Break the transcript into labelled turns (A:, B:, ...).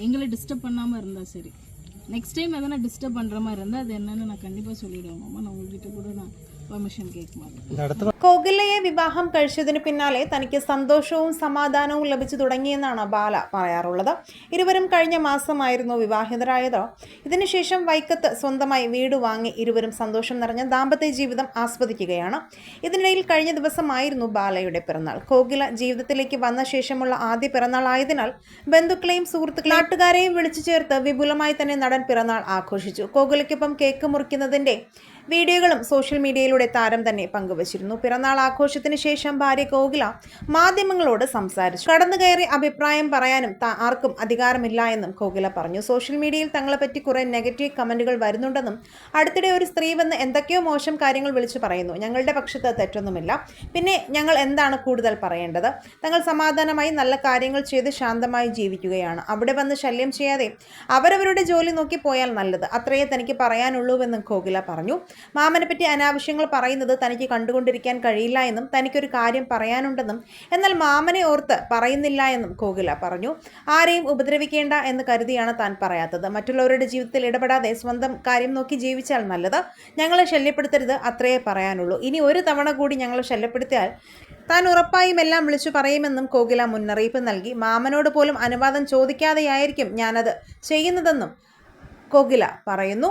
A: எங்களை டிஸ்டர்ப் பண்ணாமல் இருந்தால் சரி. நெக்ஸ்ட் டைம் எதனா டிஸ்டர்ப் பண்ணுற மாதிரி இருந்தால் அது என்னன்னு நான் கண்டிப்பாக சொல்லிவிடுவேன் மாமா. நான் உங்ககிட்ட கூட நான் പെർമിഷൻ കേൾക്കുമായിരുന്നു.
B: കോകിലയെ വിവാഹം കഴിച്ചതിന് പിന്നാലെ തനിക്ക് സന്തോഷവും സമാധാനവും ലഭിച്ചു തുടങ്ങിയെന്നാണ് ബാല പറയാറുള്ളത്. ഇരുവരും കഴിഞ്ഞ മാസമായിരുന്നു വിവാഹിതരായത്. ഇതിനുശേഷം വൈക്കത്ത് സ്വന്തമായി വീട് വാങ്ങി ഇരുവരും സന്തോഷം നിറഞ്ഞ ദാമ്പത്യ ജീവിതം ആസ്വദിക്കുകയാണ്. ഇതിനിടയിൽ കഴിഞ്ഞ ദിവസമായിരുന്നു ബാലയുടെ പിറന്നാൾ. കോകില ജീവിതത്തിലേക്ക് വന്ന ശേഷമുള്ള ആദ്യ പിറന്നാൾ ആയതിനാൽ ബന്ധുക്കളെയും സുഹൃത്തുക്കളെയും നാട്ടുകാരെയും വിളിച്ചു ചേർത്ത് വിപുലമായി തന്നെ നടൻ പിറന്നാൾ ആഘോഷിച്ചു. കോകിലയ്ക്കൊപ്പം കേക്ക് മുറിക്കുന്നതിന്റെ വീഡിയോകളും സോഷ്യൽ മീഡിയയിലൂടെ താരം തന്നെ പങ്കുവച്ചിരുന്നു. പിറന്നാൾ ആഘോഷത്തിന് ശേഷം ഭാര്യ കോകില മാധ്യമങ്ങളോട് സംസാരിച്ചു. കടന്നുകയറി അഭിപ്രായം പറയാനും ആർക്കും അധികാരമില്ല എന്നും കോകില പറഞ്ഞു. സോഷ്യൽ മീഡിയയിൽ തങ്ങളെപ്പറ്റി കുറെ നെഗറ്റീവ് കമന്റുകൾ വരുന്നുണ്ടെന്നും അടുത്തിടെ ഒരു സ്ത്രീ വന്ന് എന്തൊക്കെയോ മോശം കാര്യങ്ങൾ വിളിച്ചു പറയുന്നു. ഞങ്ങളുടെ പക്ഷത്ത് തെറ്റൊന്നുമില്ല. പിന്നെ ഞങ്ങൾ എന്താണ് കൂടുതൽ പറയേണ്ടത്? തങ്ങൾ സമാധാനമായി നല്ല കാര്യങ്ങൾ ചെയ്ത് ശാന്തമായി ജീവിക്കുകയാണ്. അവിടെ വന്ന് ശല്യം ചെയ്യാതെ അവരവരുടെ ജോലി നോക്കി പോയാൽ നല്ലത്. അത്രയേ തനിക്ക് പറയാനുള്ളൂവെന്നും കോകില പറഞ്ഞു. മാമനെ പറ്റി അനാവശ്യങ്ങൾ പറയുന്നത് തനിക്ക് കണ്ടുകൊണ്ടിരിക്കാൻ കഴിയില്ല എന്നും തനിക്കൊരു കാര്യം പറയാനുണ്ടെന്നും എന്നാൽ മാമനെ ഓർത്ത് പറയുന്നില്ല എന്നും കോകില പറഞ്ഞു. ആരെയും ഉപദ്രവിക്കേണ്ട എന്ന് കരുതിയാണ് താൻ പറയാത്തത്. മറ്റുള്ളവരുടെ ജീവിതത്തിൽ ഇടപെടാതെ സ്വന്തം കാര്യം നോക്കി ജീവിച്ചാൽ നല്ലത്. ഞങ്ങളെ ശല്യപ്പെടുത്തരുത്, അത്രയേ പറയാനുള്ളൂ. ഇനി ഒരു തവണ കൂടി ഞങ്ങളെ ശല്യപ്പെടുത്തിയാൽ താൻ ഉറപ്പായും എല്ലാം വിളിച്ചു പറയുമെന്നും കോകില മുന്നറിയിപ്പ് നൽകി. മാമനോട് പോലും അനുവാദം ചോദിക്കാതെയായിരിക്കും ഞാനത് ചെയ്യുന്നതെന്നും കോകില പറയുന്നു.